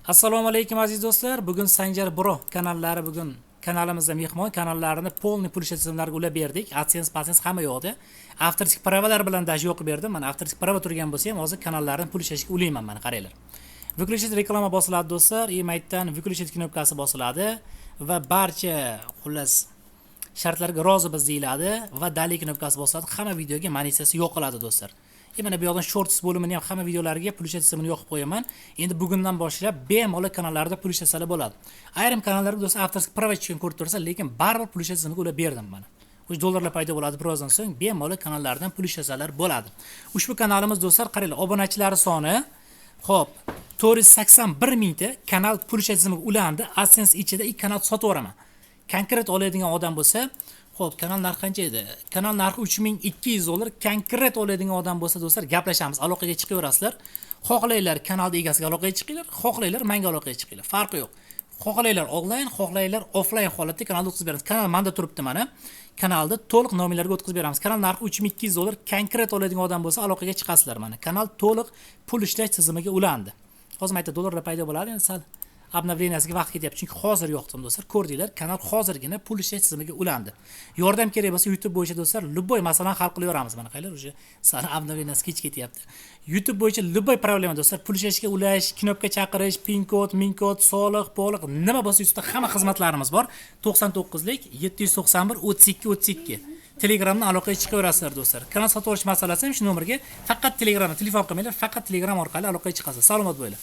Assalomu alaykum aziz do'stlar. Bugun Sanjar Bro kanallari kanalimizda mehmon kanallarini polni pul tizimlariga ulab berdik. AdSense, AdSense hamma yo'qdi. Afterski pravalar bilan dash yo'q berdim. Mana afterski prava turgan bo'lsa ham hozir kanallarni pul ishlashga ulayman mana qaranglar. Выключить reklama bosiladi do'stlar. Emaildan выключить knopkasi bosiladi va barcha xullas shartlarga rozimiz deyiladi va dali knopkasi bosiladi. Hamma videoga monetizatsiya yo'q qiladi do'stlar. Mana bu yoqdan shorts bo'limini ham hamma videolarga pul tizimini yoqib qo'yaman. Endi bugundan boshlab bemalol kanallarda pul ishlasalar bo'ladi. Ayrim kanallarga do'stlar afterski prava chiqib ko'rib tursa, lekin baribir pul tizimiga ulab berdim mana. O'sha dollarlar paydo bo'ladi birozdan so'ng bemalol kanallardan pul ishlasalar bo'ladi. Ushbu kanalimiz do'stlar qaranglar, obunachilari soni xo'p 481 mingta kanal pul tizimiga ulandi. AdSense ichida ikki kanal sotib yuboraman. Konkret oladigan odam bo'lsa, xo'p, kanal narxi qancha edi? Kanal narxi $3200. Konkret oladigan odam bo'lsa, do'stlar, gaplashamiz, aloqaga chiqaverasizlar. Xohlaylar kanalning egasiga aloqaga chiqinglar, xohlaylar menga aloqaga chiqinglar. Farqi yo'q. Xohlaylar onlayn, xohlaylar offlayn holatda kanalda o'tkazib beramiz. Kanal menda turibdi mana. Kanalda to'liq nominlarga o'tkazib beramiz. Kanal narxi $3200. Konkret oladigan odam bo'lsa, aloqaga chiqasizlar mana. Kanal to'liq pul ishlash tizimiga ulandi. Hozir aytdi dollarlar paydo bo'ladi, endi sal obnovleniyasiga vaqt ketyapti, chunki hozir yo'qdim do'stlar. Ko'rdinglar, kanal hozirgina pul ishlash tizimiga ulandi. Yordam kerak bo'lsa YouTube bo'yicha do'stlar, любой masalani hal qilaveramiz mana qaylar o'sha sal obnovleniyasi kech ketyapti. YouTube bo'yicha любой problema do'stlar, pul ishlashga ulash, knopka chaqirish, pin kod, min kod, soliq, poliq, nima bo'lsa ustida hamma xizmatlarimiz bor. 99lik 791 32 32. Telegramdan aloqaga chiqaverasizlar do'stlar. Kanal sotib olish masalasi ham shu nomerga faqat Telegramdan telefon qilmanglar, faqat Telegram orqali aloqaga chiqasiz. Salomat bo'linglar.